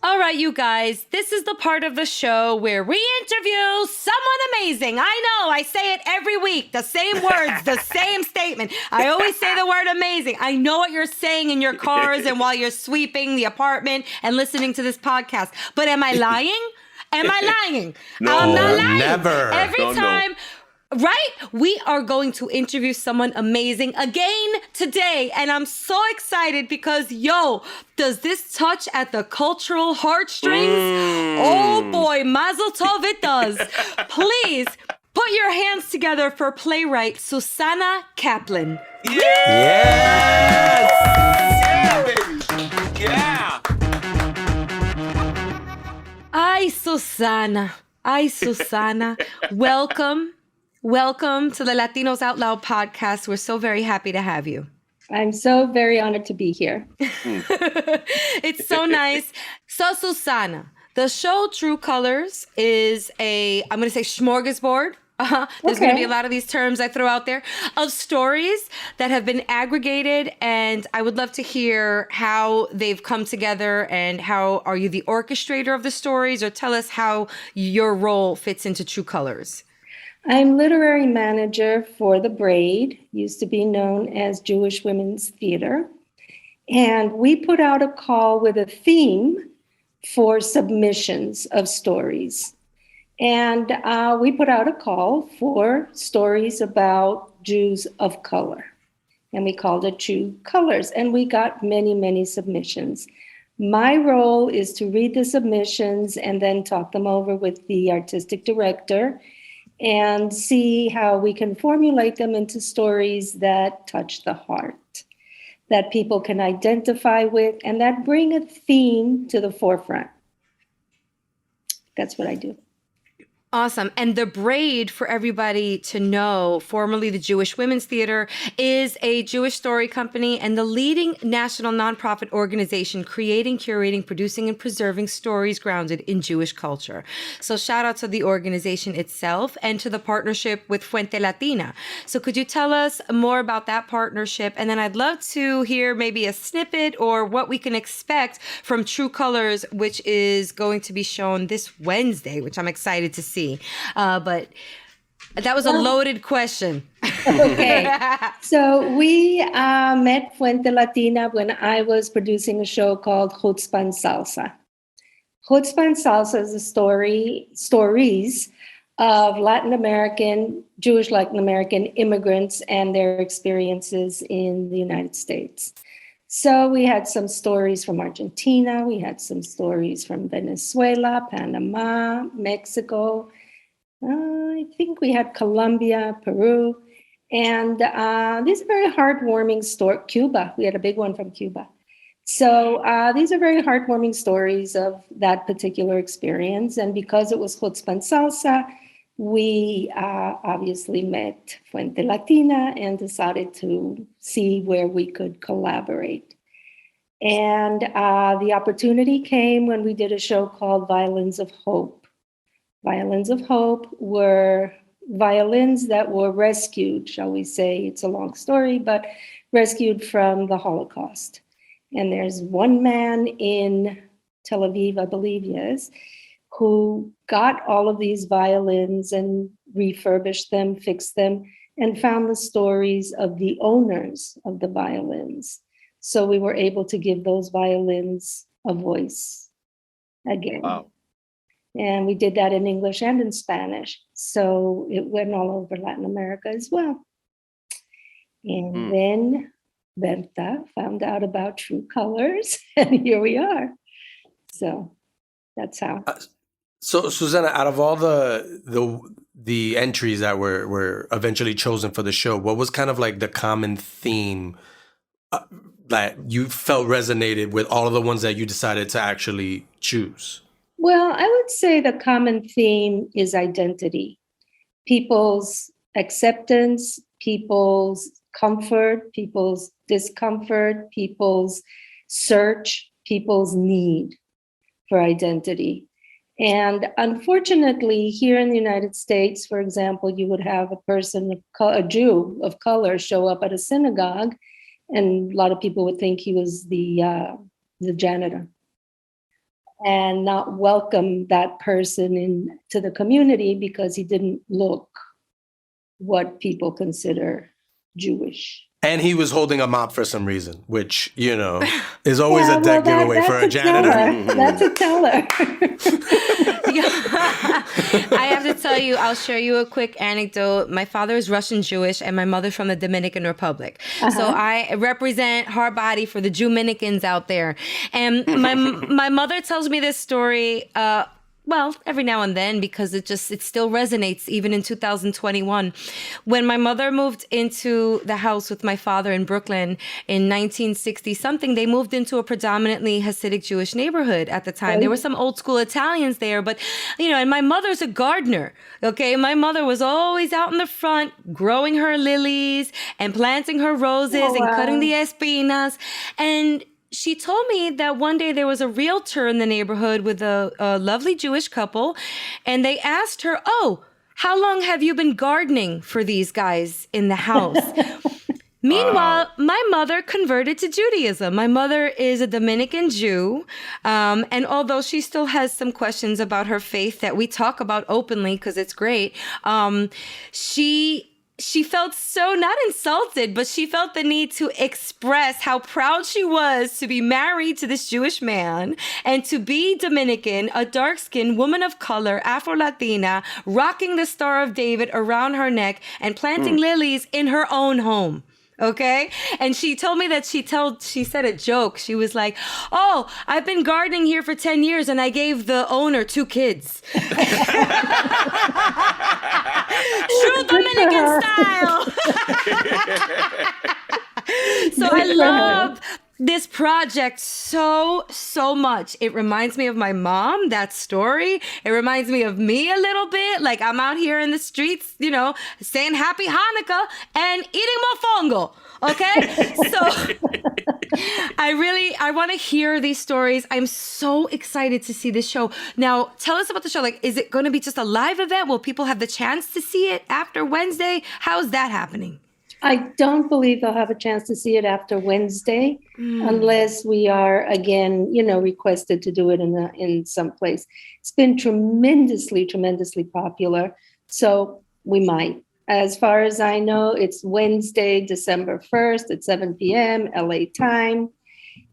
All right, you guys, this is the part of the show where we interview someone amazing. I know, I say it every week, the same words, the same statement. I always say the word amazing. I know what you're saying in your cars and while you're sweeping the apartment and listening to this podcast. But am I lying? Am I lying? No, I'm not lying. never. Every No. time. Right? We are going to interview someone amazing again today. And I'm so excited because, does this touch at the cultural heartstrings? Oh boy, mazel tov, it does. Please put your hands together for playwright Suzana Kaplan. Yes! Yeah, baby. Yeah. Ay, Suzana. Welcome to the Latinos Out Loud podcast. We're so very happy to have you. I'm so very honored to be here. It's so nice. So, Suzana, the show True Colors is I'm going to say smorgasbord. There's going to be a lot of these terms I throw out there of stories that have been aggregated. And I would love to hear how they've come together and how are you the orchestrator of the stories, or tell us how your role fits into True Colors. I'm literary manager for The Braid, used to be known as Jewish Women's Theater. And we put out a call with a theme for submissions of stories. And we put out a call for stories about Jews of color. And we called it True Colors. And we got many, many submissions. My role is to read the submissions and then talk them over with the artistic director and see how we can formulate them into stories that touch the heart, that people can identify with, and that bring a theme to the forefront. That's what I do. Awesome. And The Braid, for everybody to know, formerly the Jewish Women's Theater, is a Jewish story company and the leading national nonprofit organization creating, curating, producing, and preserving stories grounded in Jewish culture. So shout out to the organization itself and to the partnership with Fuente Latina. So could you tell us more about that partnership? And then I'd love to hear maybe a snippet or what we can expect from True Colors, which is going to be shown this Wednesday, which I'm excited to see. But that was a loaded question. Okay. So we met Fuente Latina when I was producing a show called Chutzpah Salsa. Chutzpah Salsa is stories of Jewish Latin American immigrants and their experiences in the United States. So we had some stories from Argentina, we had some stories from Venezuela, Panama, Mexico. I think we had Colombia, Peru, and these are very heartwarming stories. Cuba, we had a big one from Cuba. So these are very heartwarming stories of that particular experience. And because it was Chutzpah Salsa, we obviously met Fuente Latina and decided to see where we could collaborate. And the opportunity came when we did a show called Violins of Hope. Violins of Hope were violins that were rescued, shall we say, it's a long story, but rescued from the Holocaust. And there's one man in Tel Aviv, I believe he is, who got all of these violins and refurbished them, fixed them, and found the stories of the owners of the violins. So we were able to give those violins a voice again. Wow. And we did that in English and in Spanish. So it went all over Latin America as well. And then Berta found out about True Colors, and here we are. So that's how. So, Susanna, out of all the entries that were eventually chosen for the show, what was kind of like the common theme that you felt resonated with all of the ones that you decided to actually choose? Well, I would say the common theme is identity, people's acceptance, people's comfort, people's discomfort, people's search, people's need for identity. And unfortunately, here in the United States, for example, you would have a Jew of color show up at a synagogue, and a lot of people would think he was the janitor. and not welcome that person into the community because he didn't look what people consider Jewish. And he was holding a mop for some reason, which, is always a dead giveaway for a janitor. That's a teller. I have to tell you, I'll share you a quick anecdote. My father is Russian Jewish and my mother's from the Dominican Republic. So I represent hard body for the Jew-Minicans out there. And my mother tells me this story, every now and then, because it still resonates even in 2021. When my mother moved into the house with my father in Brooklyn in 1960 something, they moved into a predominantly Hasidic Jewish neighborhood at the time. Right. There were some old school Italians there, but and my mother's a gardener. Okay. My mother was always out in the front growing her lilies and planting her roses and cutting the espinas. And she told me that one day there was a realtor in the neighborhood with a lovely Jewish couple, and they asked her, "Oh, how long have you been gardening for these guys in the house?" Meanwhile, my mother converted to Judaism. My mother is a Dominican Jew, and although she still has some questions about her faith that we talk about openly because it's great, she felt so not insulted, but she felt the need to express how proud she was to be married to this Jewish man and to be Dominican, a dark-skinned woman of color, Afro-Latina, rocking the Star of David around her neck and planting lilies in her own home. Okay. And she told me that she said a joke. She was like, "Oh, I've been gardening here for 10 years and I gave the owner 2 kids." True Dominican style. So I love this project so much. It reminds me of my mom, that story. It reminds me of me a little bit. Like I'm out here in the streets, saying Happy Hanukkah and eating mofongo. Okay? So I want to hear these stories. I'm so excited to see this show. Now, tell us about the show. Like, is it going to be just a live event? Will people have the chance to see it after Wednesday? How's that happening? I don't believe they'll have a chance to see it after Wednesday, unless we are again, requested to do it in some place. It's been tremendously popular, so we might. As far as I know, it's Wednesday, December 1st at 7 p.m. LA time.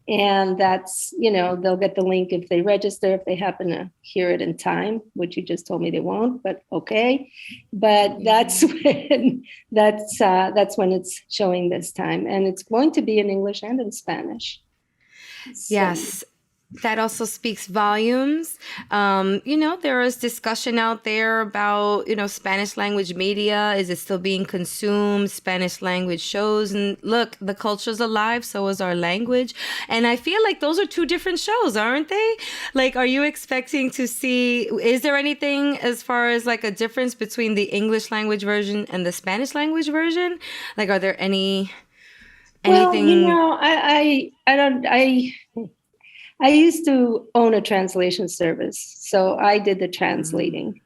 And that's, they'll get the link if they register, if they happen to hear it in time, which you just told me they won't, but okay. But that's when it's showing this time. And it's going to be in English and in Spanish. So. Yes. That also speaks volumes. There is discussion out there about, Spanish language media. Is it still being consumed? Spanish language shows. And look, the culture's alive. So is our language. And I feel like those are 2 different shows, aren't they? Like, are you expecting to see, is there anything as far as like a difference between the English language version and the Spanish language version? Like, are there anything? Well, I used to own a translation service, so I did the translating.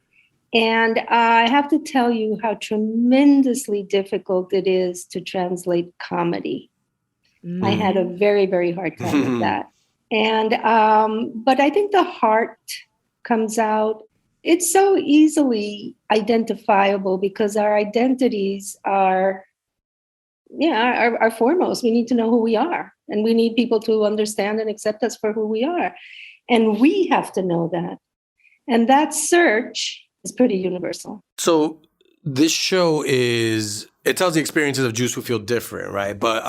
And I have to tell you how tremendously difficult it is to translate comedy. I had a very, very hard time with that. And, but I think the heart comes out. It's so easily identifiable because our identities are foremost. We need to know who we are. And we need people to understand and accept us for who we are. And we have to know that. And that search is pretty universal. So this show it tells the experiences of Jews who feel different, right? But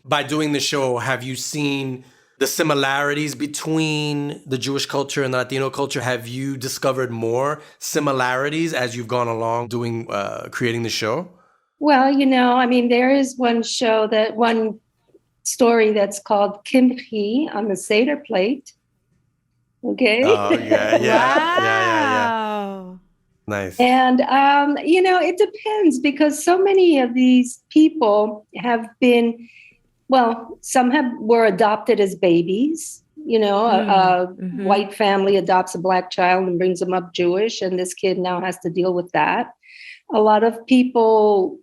by doing the show, have you seen the similarities between the Jewish culture and the Latino culture? Have you discovered more similarities as you've gone along creating the show? Well, there is one story that's called Kimchi on the Seder plate. Okay. Oh, yeah. Wow. Nice. And, it depends because so many of these people have been, some were adopted as babies. A white family adopts a Black child and brings them up Jewish, and this kid now has to deal with that. A lot of people,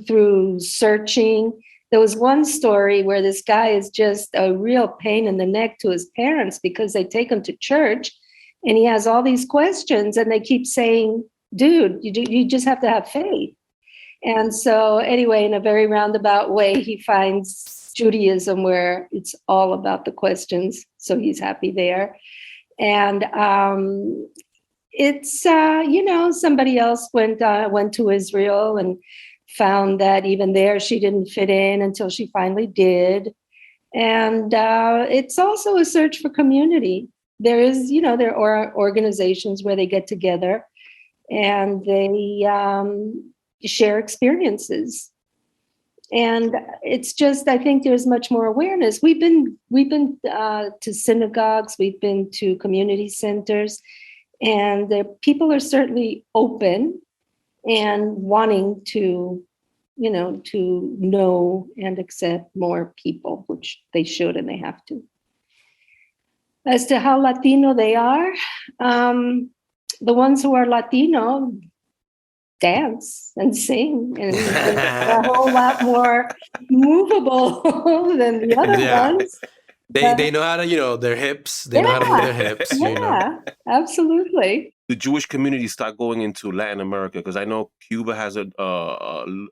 through searching, There was one story where this guy is just a real pain in the neck to his parents because they take him to church and he has all these questions and they keep saying, dude, you just have to have faith. And so anyway, in a very roundabout way, he finds Judaism where it's all about the questions. So he's happy there. And it's, somebody else went to Israel and found that even there she didn't fit in until she finally did. And it's also a search for community. There are organizations where they get together and they share experiences. And it's just, I think there's much more awareness. We've been to synagogues, we've been to community centers, and the people are certainly open and wanting to know and accept more people, which they should and they have to. As to how Latino they are, the ones who are Latino dance and sing and a whole lot more movable than the other ones. They know how to, their hips. They know how to move their hips. Yeah, absolutely. The Jewish community start going into Latin America? Because I know Cuba has a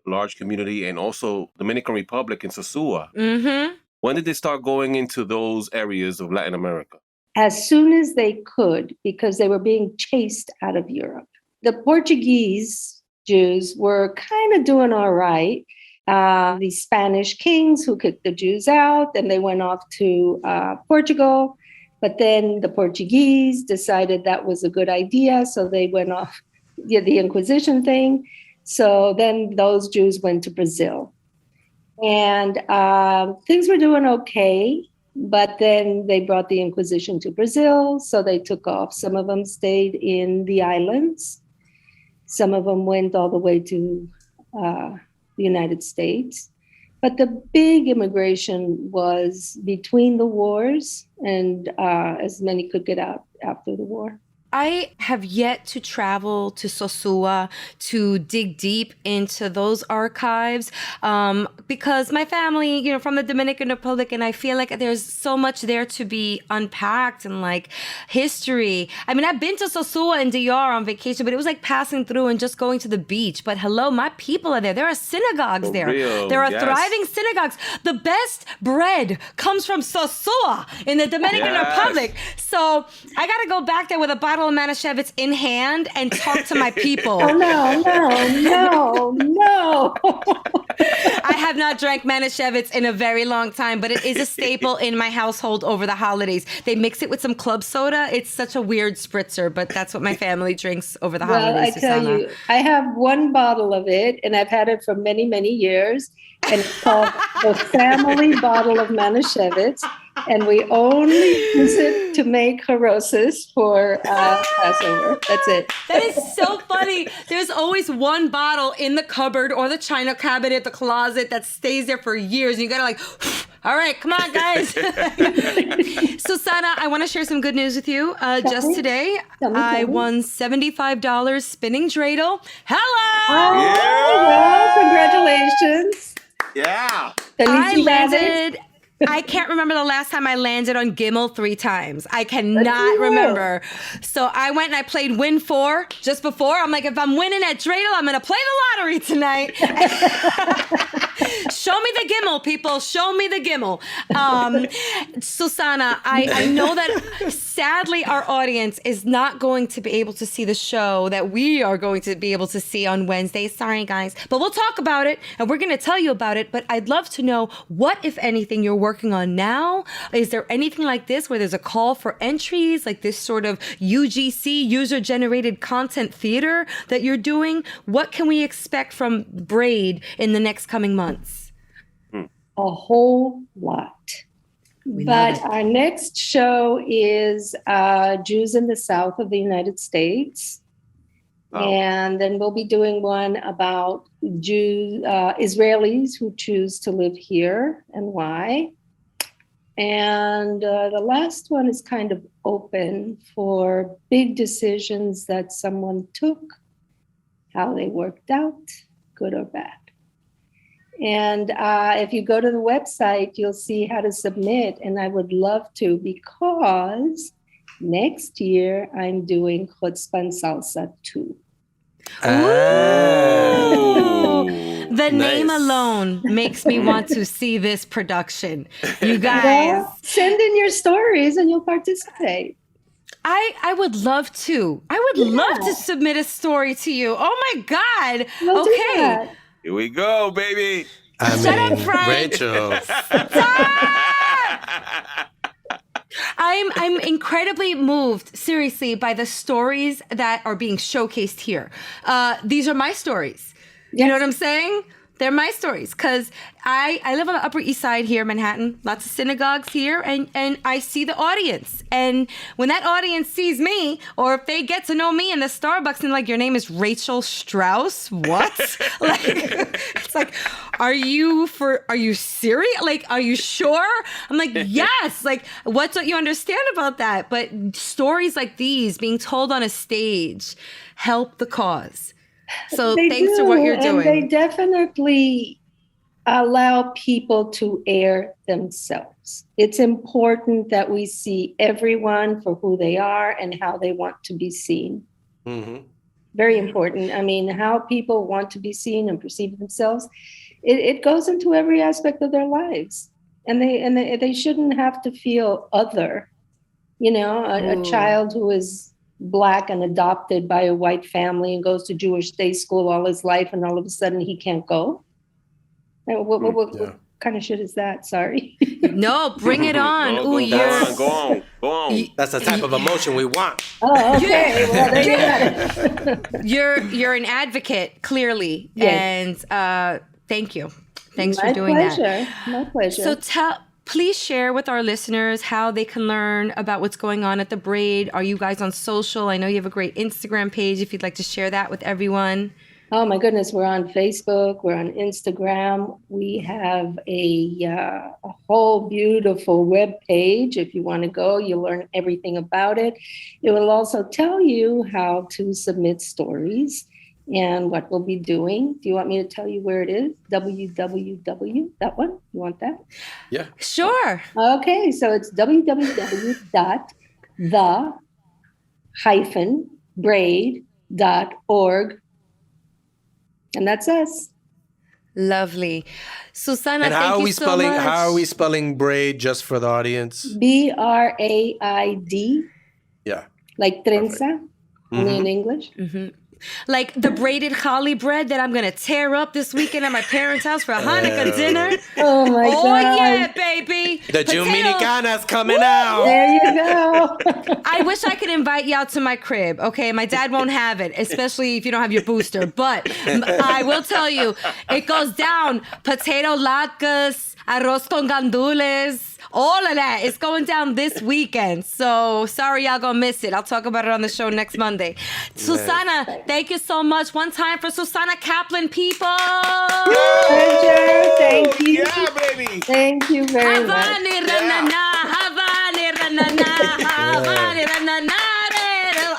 large community, and also Dominican Republic in Sosua. Mm-hmm. When did they start going into those areas of Latin America? As soon as they could, because they were being chased out of Europe. The Portuguese Jews were kind of doing all right. The Spanish kings who kicked the Jews out, and they went off to Portugal. But then the Portuguese decided that was a good idea, so they went off the Inquisition thing. So then those Jews went to Brazil. And things were doing okay, but then they brought the Inquisition to Brazil, so they took off. Some of them stayed in the islands. Some of them went all the way to the United States. But the big immigration was between the wars, and as many could get out after the war. I have yet to travel to Sosua to dig deep into those archives because my family, from the Dominican Republic, and I feel like there's so much there to be unpacked and like history. I mean, I've been to Sosua and DR on vacation, but it was like passing through and just going to the beach. But hello, my people are there. There are synagogues there. Real, there are yes. thriving synagogues. The best bread comes from Sosua in the Dominican Republic. So I got to go back there with a bottle of Manischewitz in hand and talk to my people. Oh, no. I have not drank Manischewitz in a very long time, but it is a staple in my household over the holidays. They mix it with some club soda. It's such a weird spritzer, but that's what my family drinks over the holidays. Well, I tell you, I have one bottle of it, and I've had it for many, many years, and it's called the family bottle of Manischewitz, and we only use it to make harosis for Passover. That's it. That is so funny. There's always one bottle in the cupboard or the china cabinet, the closet that stays there for years. And you gotta like, all right, come on, guys. Suzana, I want to share some good news with you. Just today, I won $75 spinning dreidel. Hello! Well, congratulations. Yeah. I landed. I can't remember the last time I landed on Gimel 3 times. I cannot remember. So I went and I played Win 4 just before. I'm like, if I'm winning at dreidel, I'm going to play the lottery tonight. Show me the Gimel, people. Show me the Gimel. Suzana, I know that sadly our audience is not going to be able to see the show that we are going to be able to see on Wednesday. Sorry, guys. But we'll talk about it and we're going to tell you about it. But I'd love to know what, if anything, you're working on now. Is there anything like this where there's a call for entries, like this sort of UGC, user-generated content theater that you're doing? What can we expect from Braid in the next coming months? A whole lot. But our next show is Jews in the South of the United States. Oh. And then we'll be doing one about Israelis who choose to live here and why. And the last one is kind of open for big decisions that someone took, how they worked out, good or bad. And if you go to the website, you'll see how to submit. And I would love to, because next year I'm doing Chutzpan Salsa 2. The name Nice. alone makes me want to see this production. You guys, Well, send in your stories and you'll participate. I would love to. I would love to submit a story to you. Oh my God. We'll do Okay. that. Here we go, baby. I Shut up, mean, Frank. Rachel. I'm incredibly moved, seriously, by the stories that are being showcased here. These are my stories. You know what I'm saying? They're my stories, because I live on the Upper East Side here in Manhattan. Lots of synagogues here, and I see the audience. And when that audience sees me, or if they get to know me in the Starbucks and like, your name is Rachel Strauss, what? Like, it's like, are you serious? Like, are you sure? I'm like, yes. Like, what don't you understand about that? But stories like these being told on a stage help the cause. So thanks to what you're doing. And they definitely allow people to air themselves. It's important that we see everyone for who they are and how they want to be seen. Mm-hmm. Very important. I mean, how people want to be seen and perceive themselves, it goes into every aspect of their lives. And they shouldn't have to feel other. You know, a child who is Black and adopted by a white family and goes to Jewish day school all his life, and all of a sudden he can't go. What kind of shit is that? Sorry. No, bring it on. Go on. That's the type of emotion we want. Oh, okay. Well, there you got it. You're an advocate, clearly. Yes. And thank you. Thanks for doing that. My pleasure. So please share with our listeners how they can learn about what's going on at the Braid. Are you guys on social? I know you have a great Instagram page, if you'd like to share that with everyone. Oh my goodness, we're on Facebook, we're on Instagram. We have a whole beautiful web page. If you want to go, you'll learn everything about it. It will also tell you how to submit stories and what we'll be doing. Do you want me to tell you where it is? www. That one? You want that? Yeah. Sure. Okay, so it's www.the-braid.org. And that's us. Lovely. Suzana, And thank you so much. How are we spelling braid, just for the audience? BRAID, Yeah. like trenza, only in English. Mm-hmm. Like the braided challah bread that I'm going to tear up this weekend at my parents' house for a Hanukkah dinner. Oh my God. Oh yeah, baby. The Potato- Juminicana's coming out. There you go. I wish I could invite you out to my crib. Okay, my dad won't have it, especially if you don't have your booster. But I will tell you, it goes down. Potato latkes, arroz con gandules, all of that. It's going down this weekend. So sorry y'all gonna miss it. I'll talk about it on the show next Monday. Suzana, thank you so much. One time for Suzana Kaplan, people. Pleasure. Thank you. Yeah, baby. Thank you very much. Havani ranana, Havani ranana, Havani ranana.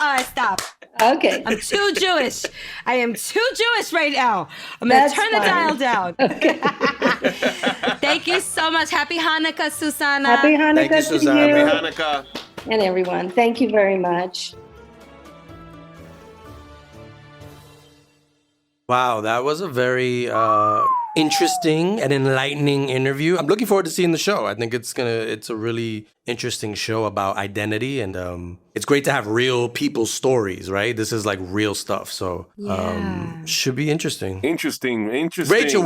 All right, stop. Okay. I'm too Jewish. I am too Jewish right now. I'm going to turn the dial down. Thank you so much. Happy Hanukkah, Suzana. Happy Hanukkah Thank you, to Suzana. you Happy Hanukkah. and everyone. Thank you very much. Wow, that was a very interesting and enlightening interview. I'm looking forward to seeing the show. I think it's a really interesting show about identity, and it's great to have real people's stories, right? This is like real stuff. So should be interesting. Interesting. Rachel,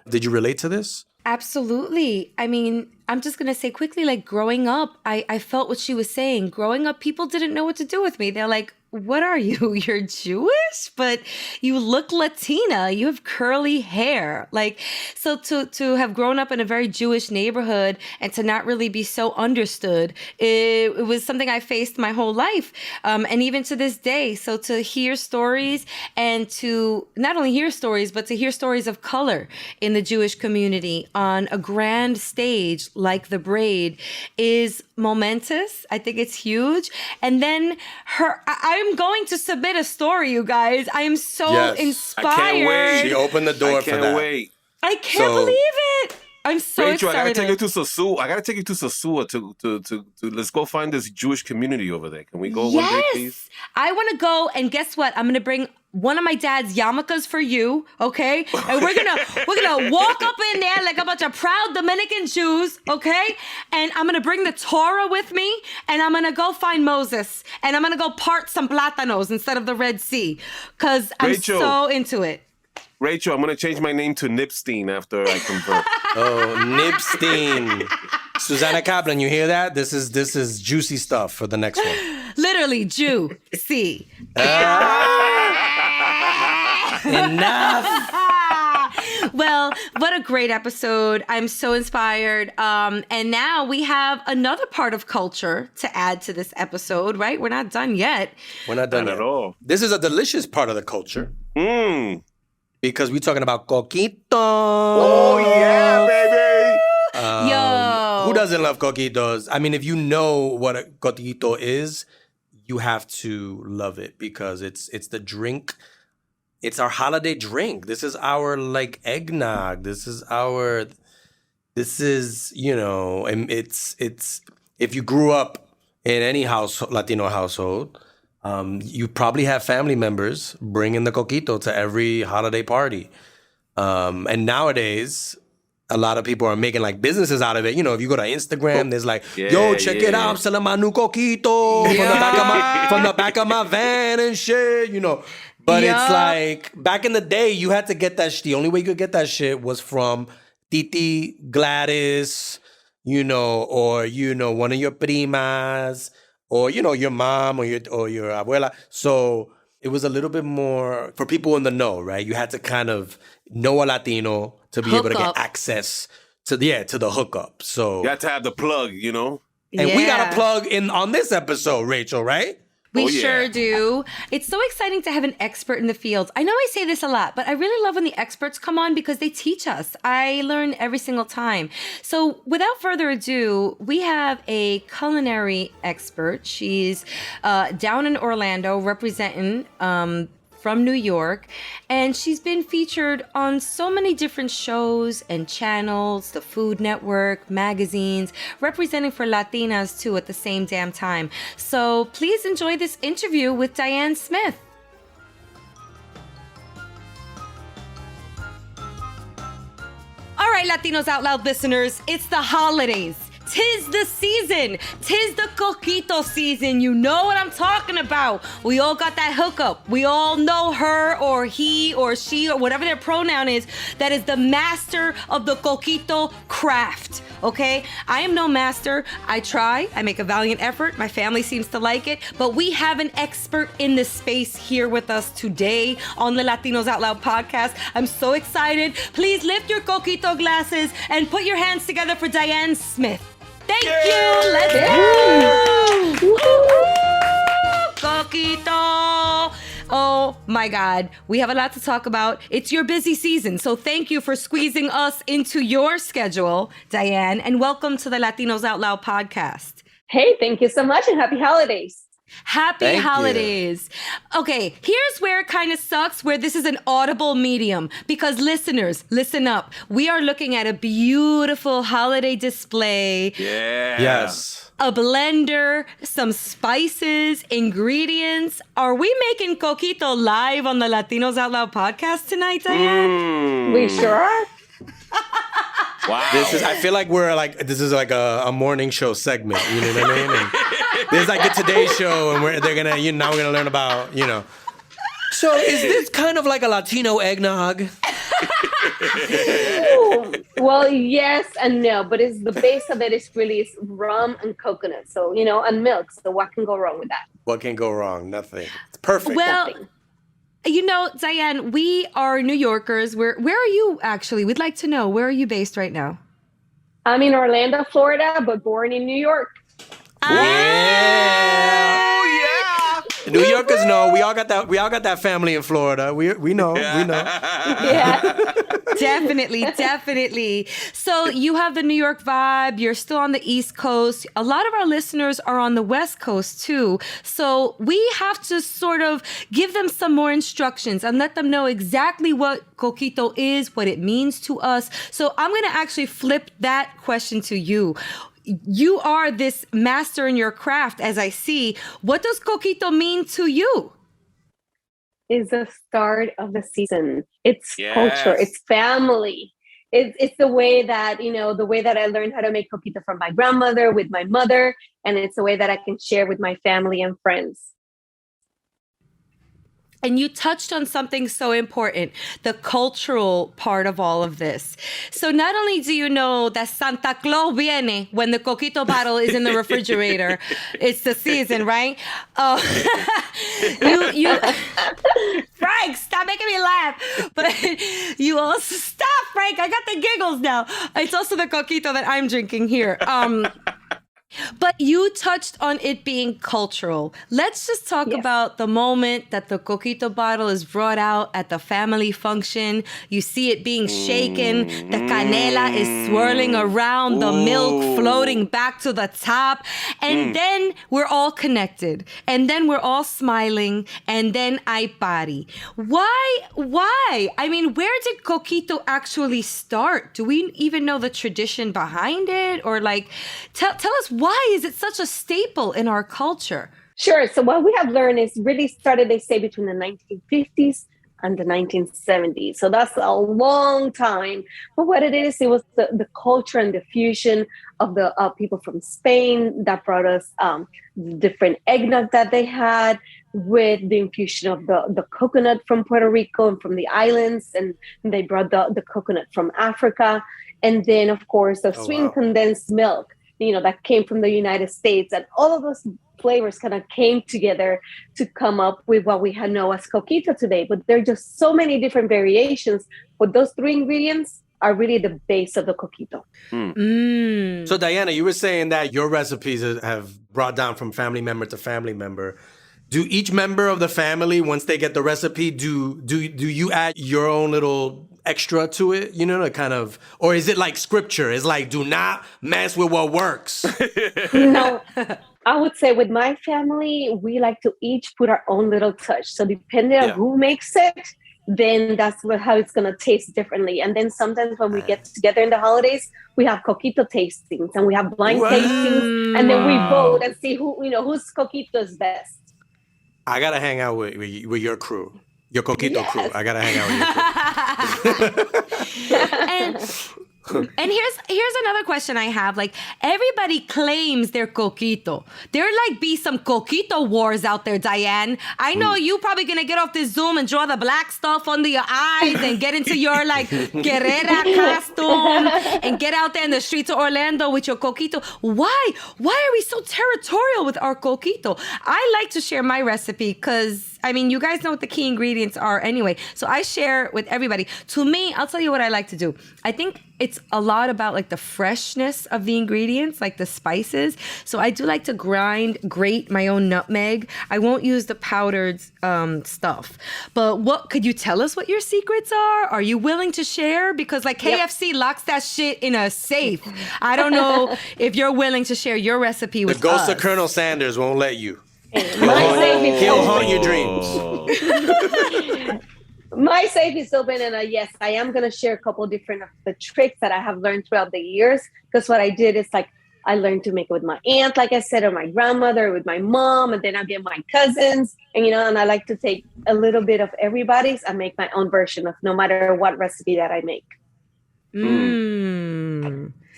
did you relate to this? Absolutely. I mean, I'm just going to say quickly, like growing up, I felt what she was saying. Growing up, people didn't know what to do with me. They're like, what are you? You're Jewish, but you look Latina. You have curly hair. Like, so to have grown up in a very Jewish neighborhood and to not really be so understood, it was something I faced my whole life. And even to this day. So to hear stories and to not only hear stories, but to hear stories of color in the Jewish community on a grand stage like the Braid is momentous. I think it's huge. And then I'm going to submit a story, you guys. I am so inspired. I can't wait. She opened the door I for can't that. wait. I can't believe it. I'm so Rachel, excited. I gotta take you to Sosua. to let's go find this Jewish community over there. Can we go one day, please? I want to go, and guess what? I'm gonna bring one of my dad's yarmulkes for you, okay? And we're gonna walk up in there like a bunch of proud Dominican Jews, okay? And I'm gonna bring the Torah with me, and I'm gonna go find Moses, and I'm gonna go part some plátanos instead of the Red Sea, cause I'm so into it. Rachel, I'm gonna change my name to Nipstein after I convert. Oh, Nipstein. Suzana Kaplan, you hear that? This is juicy stuff for the next one. Literally, Jew. See. Enough. Well, what a great episode. I'm so inspired. And now we have another part of culture to add to this episode, right? We're not done yet. We're not done Not yet. at all. This is a delicious part of the culture. Because we're talking about coquito. Oh, yeah, baby. Yo. Who doesn't love coquitos? I mean, if you know what a coquito is, you have to love it because it's the drink. It's our holiday drink. This is our like eggnog. This is you know, and it's if you grew up in any Latino household, you probably have family members bringing the coquito to every holiday party. And nowadays, a lot of people are making like businesses out of it. You know, if you go to Instagram, there's like, yo, check it out. I'm selling my new coquito from the back of my van and shit, you know. But it's like, back in the day, you had to get that shit. The only way you could get that shit was from Titi Gladys, you know, or, you know, one of your primas, or, you know, your mom or your abuela. So it was a little bit more for people in the know, right? You had to kind of know a Latino to be able to get access to the hookup. So You have to have the plug, you know? and we got a plug in on this episode, Rachel, right? We sure do. It's so exciting to have an expert in the field. I know I say this a lot, but I really love when the experts come on because they teach us. I learn every single time. So without further ado, we have a culinary expert. She's down in Orlando representing from New York, and she's been featured on so many different shows and channels, the Food Network, magazines, representing for Latinas too at the same damn time. So please enjoy this interview with Diahann Smith. All right, Latinos Out Loud listeners, it's the holidays. 'Tis the season. 'Tis the coquito season. You know what I'm talking about. We all got that hookup. We all know her or he or she or whatever their pronoun is that is the master of the coquito craft. Okay? I am no master. I try. I make a valiant effort. My family seems to like it. But we have an expert in this space here with us today on the Latinos Out Loud podcast. I'm so excited. Please lift your coquito glasses and put your hands together for Diahann Smith. Thank you. Let's go. Coquito. Oh my God. We have a lot to talk about. It's your busy season. So thank you for squeezing us into your schedule, Diahann, and welcome to the Latinos Out Loud podcast. Hey, thank you so much and happy holidays. Happy holidays. Okay, here's where it kind of sucks, where this is an audible medium. Because listeners, listen up. We are looking at a beautiful holiday display. Yeah. Yes. A blender, some spices, ingredients. Are we making coquito live on the Latinos Out Loud podcast tonight, Diahann? We sure are. Wow. I feel like this is like a morning show segment, you know what I mean? And there's like a Today Show, and we're gonna learn about, you know. So is this kind of like a Latino eggnog? Well, yes and no, but it's the base of it is really rum and coconut. So, you know, and milk. So what can go wrong with that? What can go wrong? Nothing. It's perfect. Well, Nothing. you know, Diahann, we are New Yorkers. Where are you actually? We'd like to know. Where are you based right now? I'm in Orlando, Florida, but born in New York. Yeah. New Yorkers know. We all got that. We all got that family in Florida. We know. We know. Yeah. Definitely. So you have the New York vibe. You're still on the East Coast. A lot of our listeners are on the West Coast too. So we have to sort of give them some more instructions and let them know exactly what coquito is, what it means to us. So I'm going to actually flip that question to you. You are this master in your craft, as I see. What does coquito mean to you? Is the start of the season. It's Yes. culture. It's family. It's the way that, the way that I learned how to make coquito from my grandmother with my mother. And it's the way that I can share with my family and friends. And you touched on something so important, the cultural part of all of this. So not only do you know that Santa Claus viene when the coquito bottle is in the refrigerator, it's the season, right? You Frank, stop making me laugh. But you also, stop, Frank, I got the giggles now. It's also the coquito that I'm drinking here. But you touched on it being cultural. Let's just talk about the moment that the coquito bottle is brought out at the family function. You see it being shaken. The canela is swirling around, the milk floating back to the top. And then we're all connected. And then we're all smiling. And then ay pari. Why? I mean, where did coquito actually start? Do we even know the tradition behind it? Or tell us, why is it such a staple in our culture? Sure. So what we have learned is really started, they say, between the 1950s and the 1970s. So that's a long time. But what it was the culture and the fusion of the people from Spain that brought us different eggnog that they had, with the infusion of the coconut from Puerto Rico and from the islands. And they brought the coconut from Africa. And then, of course, the sweetened condensed milk, that came from the United States. And all of those flavors kind of came together to come up with what we know as coquito today. But there are just so many different variations. But those three ingredients are really the base of the coquito. So Diana, you were saying that your recipes have brought down from family member to family member. Do each member of the family, once they get the recipe, do you add your own little extra to it, to kind of, or is it like scripture? It's like, do not mess with what works. No, I would say with my family, we like to each put our own little touch. So depending on who makes it, then that's how it's going to taste differently. And then sometimes when we get together in the holidays, we have coquito tastings and we have blind tastings, and then we vote and see whose coquito is best. I gotta hang out with your crew. Your coquito crew. I gotta hang out with your crew. And here's another question I have. Everybody claims they're coquito. There be some coquito wars out there, Diahann. I know you probably gonna get off this Zoom and draw the black stuff under your eyes and get into your guerrera costume and get out there in the streets of Orlando with your coquito. Why are we so territorial with our coquito? I like to share my recipe because you guys know what the key ingredients are anyway. So I share with everybody. To me, I'll tell you what I like to do. I think it's a lot about the freshness of the ingredients, the spices. So I do like to grate my own nutmeg. I won't use the powdered stuff. But could you tell us what your secrets are? Are you willing to share? Because KFC locks that shit in a safe. I don't know if you're willing to share your recipe with us. The ghost of Colonel Sanders won't let you. He'll haunt your dreams. My safe is open, and yes, I am going to share a couple different of the tricks that I have learned throughout the years. Because what I did is I learned to make it with my aunt, like I said, or my grandmother, or with my mom, and then I get my cousins, and and I like to take a little bit of everybody's and make my own version of no matter what recipe that I make.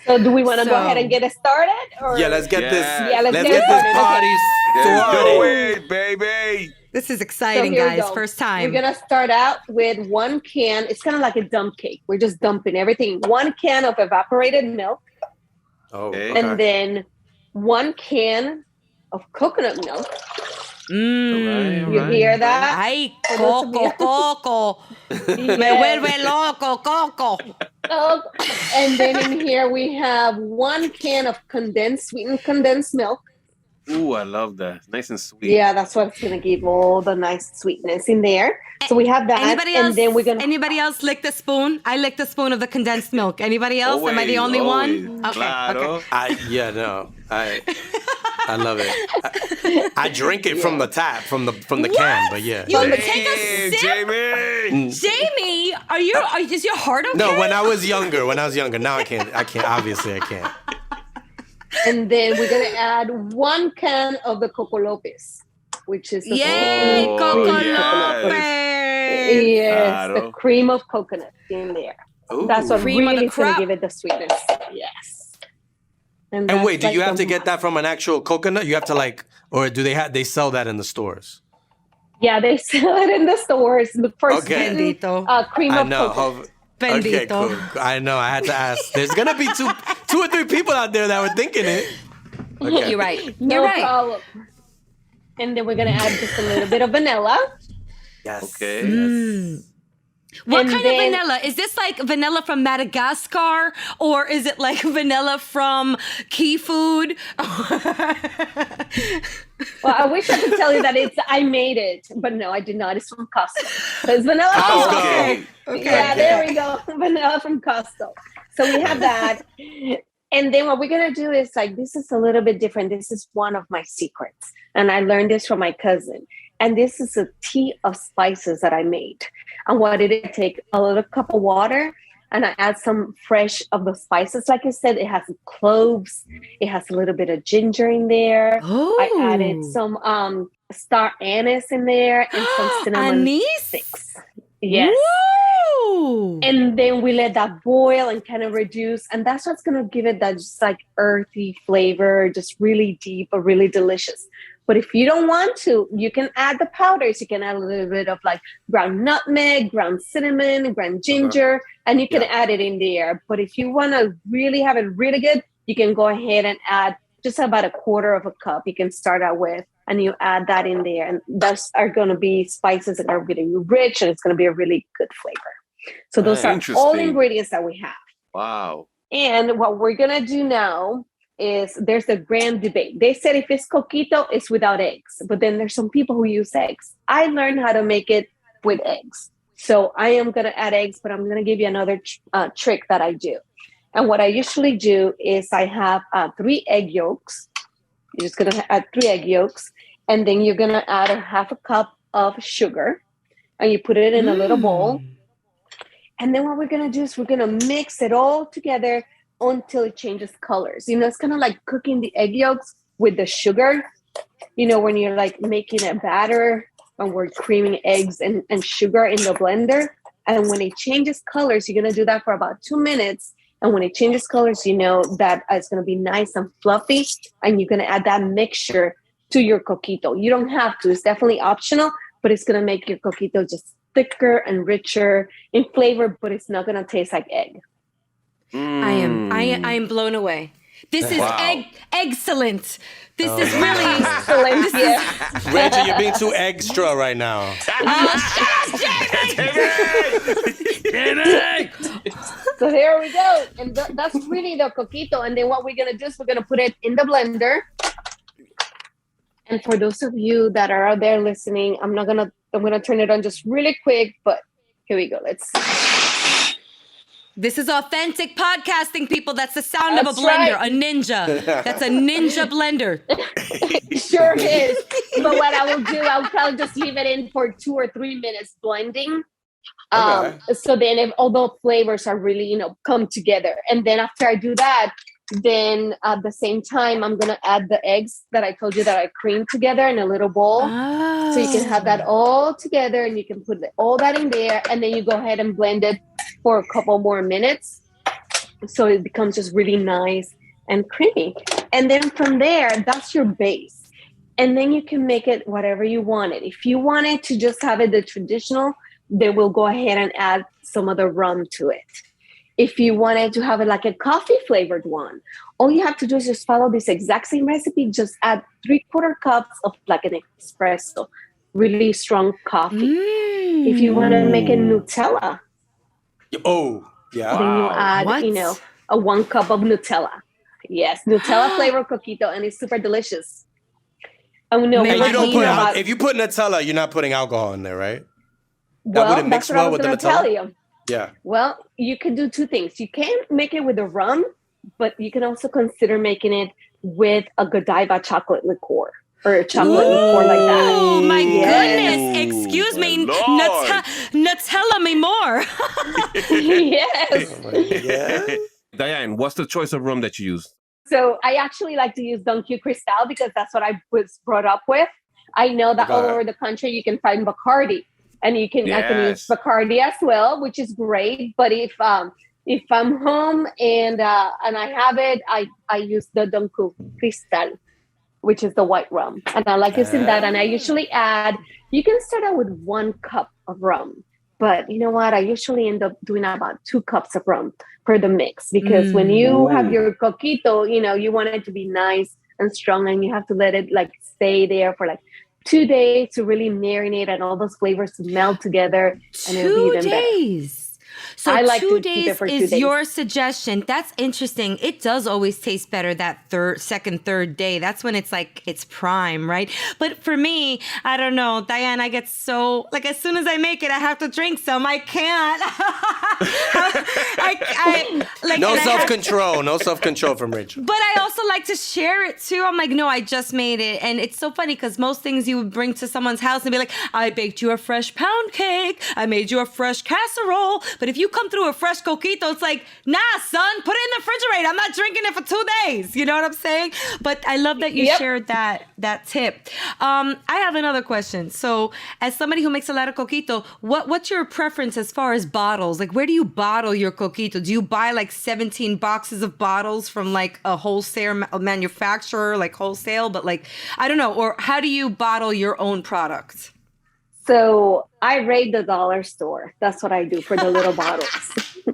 So do we want to go ahead and get it started? Or? Yeah, let's get this. Yeah, let's get get this party started, baby. This is exciting, guys. First time. We're going to start out with 1 can. It's kind of like a dump cake. We're just dumping everything. 1 can of evaporated milk. And then 1 can of coconut milk. You hear that? Ay, coco. Me vuelve loco, coco. Oh, and then in here we have 1 can of sweetened condensed milk. Ooh, I love that. Nice and sweet. Yeah, that's what's gonna give all the nice sweetness in there. So we have that, and then we're gonna. Anybody else lick the spoon? I lick the spoon of the condensed milk. Anybody else? Am I the only Always. one? Okay. Claro. I love it. I drink it from the tap, from the can, but yeah. You take a sip? Jamie! Jamie, is your heart okay? No, when I was younger. Now I can't. Obviously, I can't. And then we're gonna add 1 can of the Coco Lopez, which is the Yay, Coco yes. Lopez. Yes, the Claro. cream of coconut in there. Ooh. That's what Cream of really the is gonna crop. give it the sweetness. Yes. And that's wait, do you like have to get that from an actual coconut? You have to or do they sell that in the stores? Yeah, they sell it in the stores. The first Okay. Bendito. cream I of know. coconut. Okay, Bendito. cool. I know. I had to ask. There's gonna be two or three people out there that were thinking it. Okay. You're right. No You're right. problem. And then we're gonna add just a little bit of vanilla. Yes. Okay. What And kind then- of vanilla? Is this like vanilla from Madagascar, or is it like vanilla from Key Food? Well, I wish I could tell you that I made it, but no, I did not. It's from Costco. So it's vanilla. Costco. Okay. Yeah, there we go. Vanilla from Costco. So we have that. And then what we're going to do is this is a little bit different. This is one of my secrets. And I learned this from my cousin. And this is a tea of spices that I made. And what did it take? A little cup of water. And I add some fresh of the spices. Like I said, it has cloves. It has a little bit of ginger in there. I added some star anise in there and some cinnamon Anise? sticks. Yes. Woo! And then we let that boil and kind of reduce. And that's what's going to give it that just earthy flavor, just really deep, but really delicious. But if you don't want to, you can add the powders. You can add a little bit of ground nutmeg, ground cinnamon, ground ginger, and you can add it in there. But if you want to really have it really good, you can go ahead and add just about a quarter of a cup. You can start out with, and you add that in there. And those are going to be spices that are really rich, and it's going to be a really good flavor. So those are all the ingredients that we have. Wow. And what we're going to do now is there's a grand debate. They said if it's coquito, it's without eggs. But then there's some people who use eggs. I learned how to make it with eggs. So I am going to add eggs, but I'm going to give you another trick that I do. And what I usually do is I have 3 egg yolks. You're just going to add 3 egg yolks. And then you're going to add a half a cup of sugar. And you put it in a little bowl. And then what we're going to do is we're going to mix it all together until it changes colors. It's kind of like cooking the egg yolks with the sugar. When you're making a batter and we're creaming eggs and sugar in the blender. And when it changes colors, you're going to do that for about 2 minutes. And when it changes colors, that it's going to be nice and fluffy. And you're going to add that mixture to your coquito. You don't have to. It's definitely optional, but it's going to make your coquito just thicker and richer in flavor, but it's not going to taste like egg. I am blown away. This is excellent. This is really Excellent. Yeah. Rachel, you're being too extra right now. So here we go. And that's really the coquito. And then what we're going to do is we're going to put it in the blender. And for those of you that are out there listening, I'm going to turn it on just really quick, but here we go. Let's see. This is authentic podcasting, people. That's the sound of a That's blender, right. a ninja. That's a ninja blender. It sure is. But what I will do, I'll probably just leave it in for 2 or 3 minutes blending. So then if all the flavors are really, come together. And then after I do that, then at the same time, I'm going to add the eggs that I told you that I creamed together in a little bowl. Oh. So you can have that all together and you can put all that in there. And then you go ahead and blend it for a couple more minutes. So it becomes just really nice and creamy. And then from there, that's your base. And then you can make it whatever you want it. If you wanted to just have it the traditional, then we'll go ahead and add some of the rum to it. If you wanted to have it like a coffee flavored one, all you have to do is just follow this exact same recipe. Just add 3/4 cups of an espresso, really strong coffee. If you want to make it Nutella, Oh, yeah. then you add, a 1 cup of Nutella. Yes, Nutella flavor coquito, and it's super delicious. Oh no, And we're And not you don't talking put about. if you put Nutella, you're not putting alcohol in there, right? That Well, wouldn't that's mix what I well was with the going to tell Nutella. you. Yeah. Well, you can do two things. You can make it with the rum, but you can also consider making it with a Godiva chocolate liqueur or a chocolate liqueur like that. Oh my Yes. goodness! Excuse my me, Lord. Nutella me more. Yes. Oh my God. Diane, what's the choice of rum that you use? So I actually like to use Don Q Cristal because that's what I was brought up with. I know that all Okay. over the country you can find Bacardi, and I can use Yes. Bacardi as well, which is great. But if I'm home and I have it, I use the Don Q Cristal, which is the white rum, and I like using that. And I usually add. You can start out with 1 cup of rum, but you know what? I usually end up doing about 2 cups of rum for the mix because when you have your coquito, you want it to be nice and strong, and you have to let it like stay there for like 2 days to really marinate and all those flavors to meld together, and it'll be 2 even better. days. So I like two to keep it days for 2 is days. your suggestion. That's interesting. It does always taste better that second, third day. That's when it's like it's prime, right? But for me, I don't know, Diane. I get so like as soon as I make it, I have to drink some. I can't. I like No and I have- self-control. No self-control from Rachel. But I also like to share it too. I'm like, no, I just made it. And it's so funny because most things you would bring to someone's house and be like, I baked you a fresh pound cake. I made you a fresh casserole. But if you come through a fresh coquito, it's like, nah, son, put it in the refrigerator. I'm not drinking it for 2 days. You know what I'm saying? But I love that you shared that tip. I have another question. So as somebody who makes a lot of coquito, what's your preference as far as bottles? Like, where do you bottle your coquito? Do you buy like 17 boxes of bottles from like a wholesale manufacturer, like wholesale, but like, I don't know, or how do you bottle your own product? So I raid the dollar store. That's what I do for the little bottles.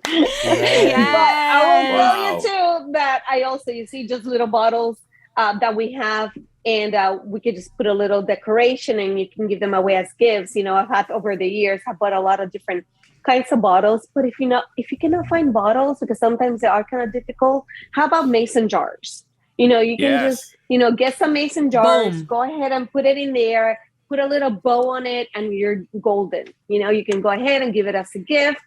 Yes. But I will tell you Wow. too that I also, you see, just little bottles that we have, and we could just put a little decoration, and you can give them away as gifts. I've had over the years, I've bought a lot of different kinds of bottles. But if you cannot find bottles, because sometimes they are kind of difficult, how about mason jars? You can just get some mason jars, Boom. go ahead and put it in there. Put a little bow on it, and you're golden. You can go ahead and give it as a gift,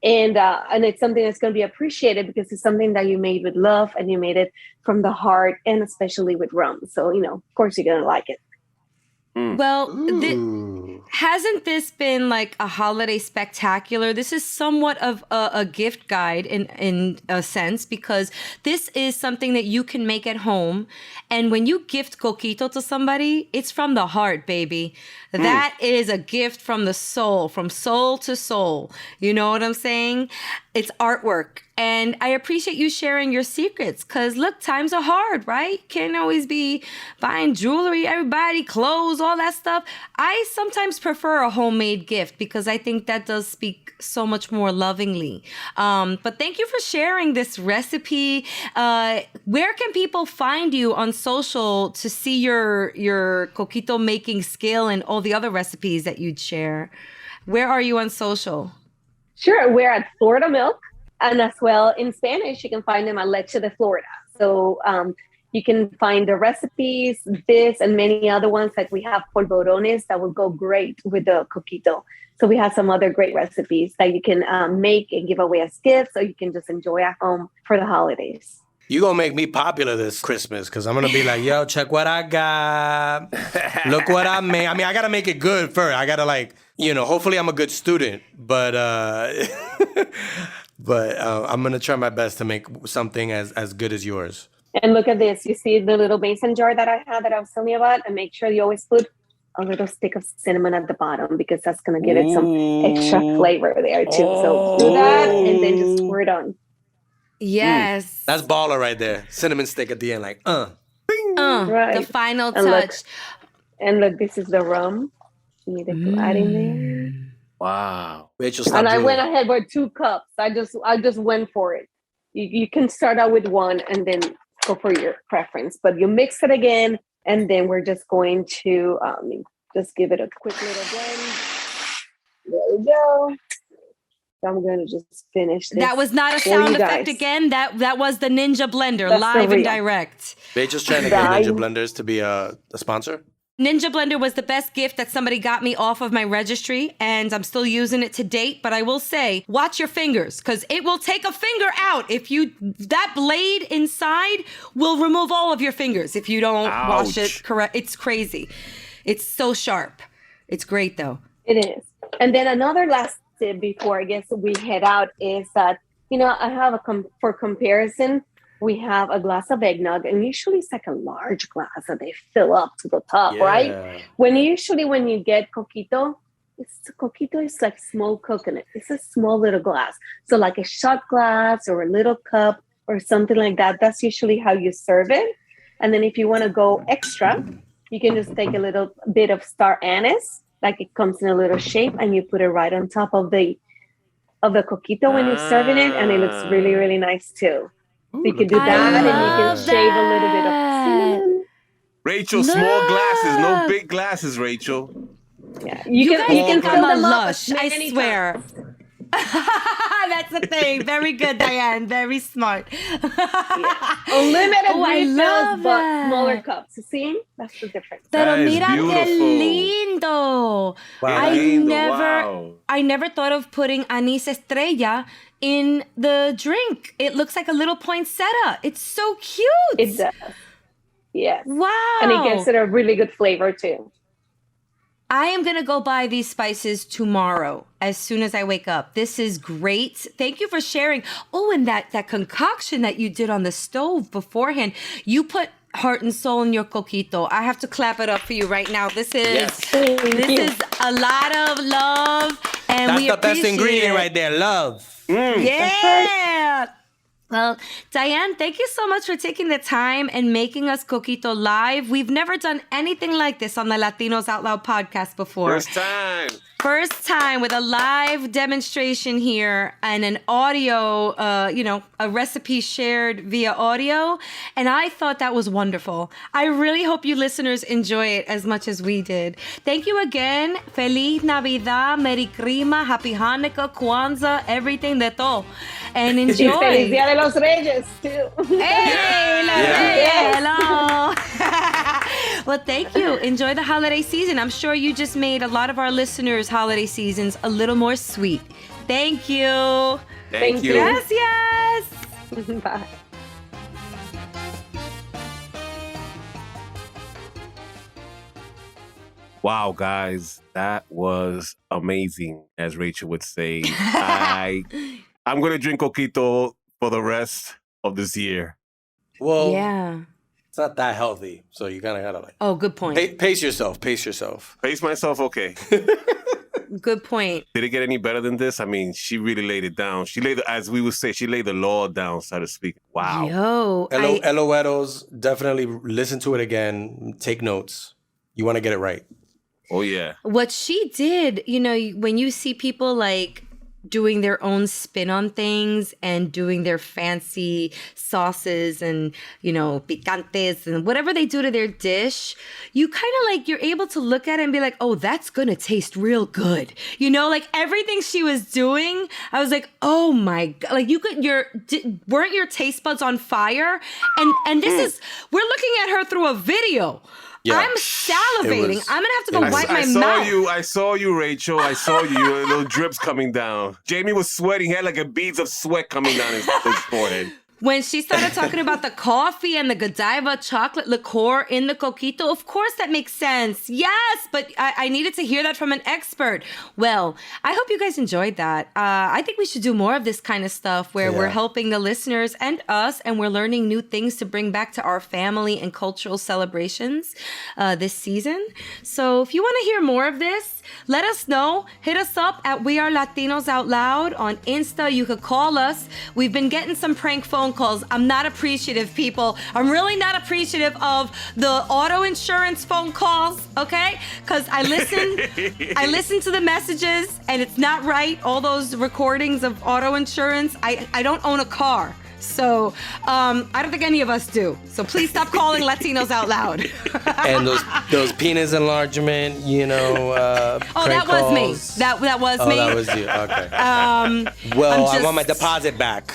and it's something that's going to be appreciated because it's something that you made with love, and you made it from the heart, and especially with rum. So of course you're going to like it. Well, Ooh. hasn't this been like a holiday spectacular? This is somewhat of a gift guide in a sense, because this is something that you can make at home. And when you gift coquito to somebody, it's from the heart, baby. That is a gift from the soul, from soul to soul. You know what I'm saying? It's artwork. And I appreciate you sharing your secrets because, look, times are hard, right? Can't always be buying jewelry, everybody, clothes, all that stuff. I sometimes prefer a homemade gift because I think that does speak so much more lovingly. But thank you for sharing this recipe. Where can people find you on social to see your coquito making skill and all the other recipes that you'd share? Where are you on social? Sure, we're at Florida Milk. And as well, in Spanish, you can find them at Leche de Florida. So you can find the recipes, this and many other ones. Like we have polvorones that will go great with the coquito. So we have some other great recipes that you can make and give away as gifts, or you can just enjoy at home for the holidays. You gonna make me popular this Christmas because I'm gonna be like, yo, check what I got. Look what I made. I mean, I gotta make it good first. I gotta hopefully I'm a good student, but I'm gonna try my best to make something as good as yours. And look at this. You see the little mason jar that I had that I was telling you about? And make sure you always put a little stick of cinnamon at the bottom because that's gonna give it some extra flavor there too. So do that and then just pour it on. Yes. That's baller right there. Cinnamon stick at the end, like, bing. Right. The final And touch. Look, this is the rum. You need to add in there. Wow. Rachel, stop And I drooling. went ahead with 2 cups. I just went for it. You can start out with 1 and then go for your preference. But you mix it again, and then we're just going to just give it a quick little blend. There we go. So I'm going to just finish this. That was not a for sound you effect guys. again. That was the Ninja Blender, That's live the and real. direct. Rachel's trying to get Ninja Blenders to be a sponsor. Ninja Blender was the best gift that somebody got me off of my registry, and I'm still using it to date. But I will say, watch your fingers, because it will take a finger out. That blade inside will remove all of your fingers if you don't wash it correct. It's crazy. It's so sharp. It's great though. It is. And then another last tip before I guess we head out is that, I have for comparison, we have a glass of eggnog, and usually it's like a large glass that they fill up to the top, right? When you get coquito, coquito is like small coconut. It's a small little glass. So like a shot glass or a little cup or something like that. That's usually how you serve it. And then if you want to go extra, you can just take a little bit of star anise, like it comes in a little shape, and you put it right on top of the coquito when you're serving it, and it looks really, really nice too. So you can do that, and you can shave a little bit of cinnamon. Rachel, small glasses, no big glasses, Rachel. Yeah, you can fill them up. I swear. Times. That's the thing. Very good, Diahann. Very smart. Unlimited refills, but smaller cups. See? That's the difference. Pero That is mira que lindo. Wow. I never thought of putting anís estrella in the drink. It looks like a little poinsettia. It's so cute. It does. Yes. Wow. And it gives it a really good flavor too. I am going to go buy these spices tomorrow as soon as I wake up. This is great. Thank you for sharing. Oh, and that concoction that you did on the stove beforehand. You put heart and soul in your coquito. I have to clap it up for you right now. This is a lot of love, and That's we the best appreciate ingredient it. right there, love. Yeah. Well, Diahann, thank you so much for taking the time and making us Coquito live. We've never done anything like this on the Latinos Out Loud podcast before. First time with a live demonstration here and an audio, a recipe shared via audio. And I thought that was wonderful. I really hope you listeners enjoy it as much as we did. Thank you again. Feliz Navidad, Merry Crima, Happy Hanukkah, Kwanzaa, everything de todo. And enjoy. Feliz Dia de los Reyes, too. Hey, hello. Well, thank you. Enjoy the holiday season. I'm sure you just made a lot of our listeners' holiday seasons a little more sweet. Thank you. Thank you. Gracias. Bye. Wow, guys, that was amazing, as Rachel would say. I'm going to drink coquito for the rest of this year. Well, Yeah. it's not that healthy, so you kind of gotta like Oh, good point. pace yourself. Pace yourself. Pace myself, okay. Good point. Did it get any better than this? I mean, she really laid it down. As we would say, she laid the law down, so to speak. Wow. Yo, LOLs, definitely listen to it again. Take notes. You want to get it right. Oh, yeah. what she did, when you see people like doing their own spin on things and doing their fancy sauces and, picantes and whatever they do to their dish, you kind of like, you're able to look at it and be like, oh, that's going to taste real good. Like everything she was doing, I was like, oh my God, like weren't your taste buds on fire? And this is, we're looking at her through a video. Yeah. I'm salivating. I'm going to have to go wipe my mouth. I saw you, Rachel. I saw you. Little drips coming down. Jamie was sweating. He had like a beads of sweat coming down his forehead. When she started talking about the coffee and the Godiva chocolate liqueur in the coquito, of course that makes sense. Yes, but I needed to hear that from an expert. Well, I hope you guys enjoyed that. I think we should do more of this kind of stuff where we're helping the listeners and us, and we're learning new things to bring back to our family and cultural celebrations this season. So if you want to hear more of this, let us know. Hit us up at We Are Latinos Out Loud on Insta. You could call us. We've been getting some prank phone calls. I'm not appreciative, people. I'm really not appreciative of the auto insurance phone calls, okay? Because I listen to the messages and it's not right. All those recordings of auto insurance. I don't own a car. So I don't think any of us do. So please stop calling Latinos Out Loud. And those penis enlargement, Oh, that was me. That was me. Oh, that was you. Okay. Well, I want my deposit back.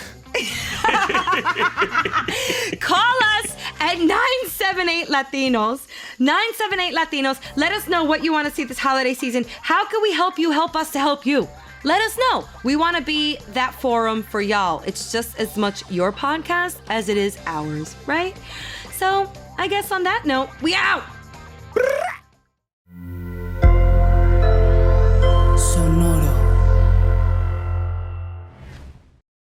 Call us at 978 Latinos. 978 Latinos. Let us know what you want to see this holiday season. How can we help you help us to help you? Let us know. We want to be that forum for y'all. It's just as much your podcast as it is ours, right? So I guess on that note, we out.